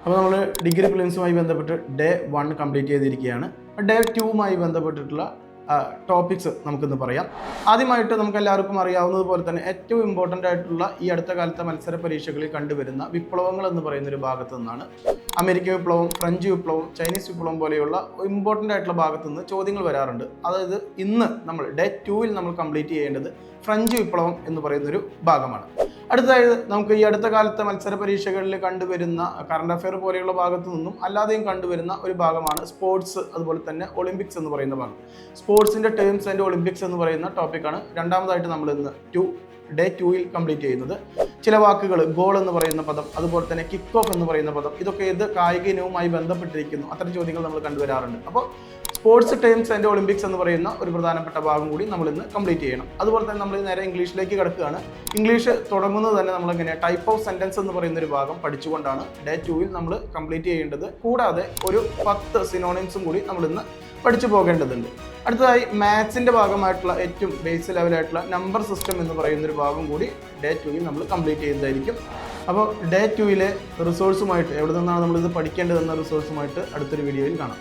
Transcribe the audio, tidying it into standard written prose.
അപ്പോൾ നമ്മൾ ഡിഗ്രി പ്രിലിംസുമായി ബന്ധപ്പെട്ട് ഡേ 1 കംപ്ലീറ്റ് ചെയ്തിരിക്കുകയാണ്. ഡേ 2മായി ബന്ധപ്പെട്ടിട്ടുള്ള ടോപ്പിക്സ് നമുക്കിന്ന് പറയാം. ആദ്യമായിട്ട് നമുക്ക് എല്ലാവർക്കും അറിയാവുന്നതുപോലെ തന്നെ ഏറ്റവും ഇമ്പോർട്ടൻ്റ് ആയിട്ടുള്ള ഈ അടുത്ത കാലത്തെ മത്സര പരീക്ഷകളിൽ കണ്ടുവരുന്ന വിപ്ലവങ്ങൾ എന്ന് പറയുന്ന ഒരു ഭാഗത്തു നിന്നാണ്. അമേരിക്കൻ വിപ്ലവം, ഫ്രഞ്ച് വിപ്ലവം, ചൈനീസ് വിപ്ലവം പോലെയുള്ള ഇമ്പോർട്ടൻ്റ് ആയിട്ടുള്ള ഭാഗത്തു നിന്ന് ചോദ്യങ്ങൾ വരാറുണ്ട്. അതായത് ഇന്ന് നമ്മൾ ഡേ 2ൽ നമ്മൾ കംപ്ലീറ്റ് ചെയ്യേണ്ടത് ഫ്രഞ്ച് വിപ്ലവം എന്ന് പറയുന്നൊരു ഭാഗമാണ്. അടുത്തതായത് നമുക്ക് ഈ അടുത്ത കാലത്തെ മത്സര പരീക്ഷകളിൽ കണ്ടുവരുന്ന കറണ്ട് അഫെയർ പോലെയുള്ള ഭാഗത്തു നിന്നും അല്ലാതെയും കണ്ടുവരുന്ന ഒരു ഭാഗമാണ് സ്പോർട്സ്, അതുപോലെ തന്നെ ഒളിമ്പിക്സ് എന്ന് പറയുന്ന ഭാഗം. സ്പോർട്സിന്റെ ടേംസ് ആൻഡ് ഒളിമ്പിക്സ് എന്ന് പറയുന്ന ടോപ്പിക്കാണ് രണ്ടാമതായിട്ട് നമ്മൾ ഇന്ന് ഡേ 2ൽ കംപ്ലീറ്റ് ചെയ്യുന്നത്. ചില വാക്കുകൾ, ഗോൾ എന്ന് പറയുന്ന പദം, അതുപോലെ തന്നെ കിക്ക് ഓഫ് എന്ന് പറയുന്ന പദം, ഇതൊക്കെ ഏത് കായിക ഇനവുമായി ബന്ധപ്പെട്ടിരിക്കുന്നു, അത്തരം ചോദ്യങ്ങൾ നമ്മൾ കണ്ടുവരാറുണ്ട്. അപ്പോൾ സ്പോർട്സ് ടേംസ് ആൻഡ് ഒളിമ്പിക്സ് എന്ന് പറയുന്ന ഒരു പ്രധാനപ്പെട്ട ഭാഗം കൂടി നമ്മൾ ഇന്ന് കംപ്ലീറ്റ് ചെയ്യണം. അതുപോലെ തന്നെ നമ്മൾ നേരെ ഇംഗ്ലീഷിലേക്ക് കിടക്കുകയാണ്. ഇംഗ്ലീഷ് തുടങ്ങുന്നത് തന്നെ നമ്മളെങ്ങനെ ടൈപ്പ് ഓഫ് സെന്റൻസ് എന്ന് പറയുന്ന ഒരു ഭാഗം പഠിച്ചുകൊണ്ടാണ് ഡേ 2ൽ നമ്മൾ കംപ്ലീറ്റ് ചെയ്യേണ്ടത്. കൂടാതെ ഒരു 10 സിനോണിംസും കൂടി നമ്മൾ ഇന്ന് പഠിച്ചു പോകേണ്ടതുണ്ട്. അടുത്തതായി മാത്സിന്റെ ഭാഗമായിട്ടുള്ള ഏറ്റവും ബേസ് ലെവലായിട്ടുള്ള നമ്പർ സിസ്റ്റം എന്ന് പറയുന്ന ഒരു ഭാഗം കൂടി ഡേ 2ൽ നമ്മൾ കംപ്ലീറ്റ് ചെയ്യുന്നതായിരിക്കും. അപ്പോൾ ഡേ 2ലെ റിസോഴ്സുമായിട്ട് എവിടെ നിന്നാണ് നമ്മളിത് പഠിക്കേണ്ടതെന്ന റിസോഴ്സുമായിട്ട് അടുത്തൊരു വീഡിയോയിൽ കാണാം.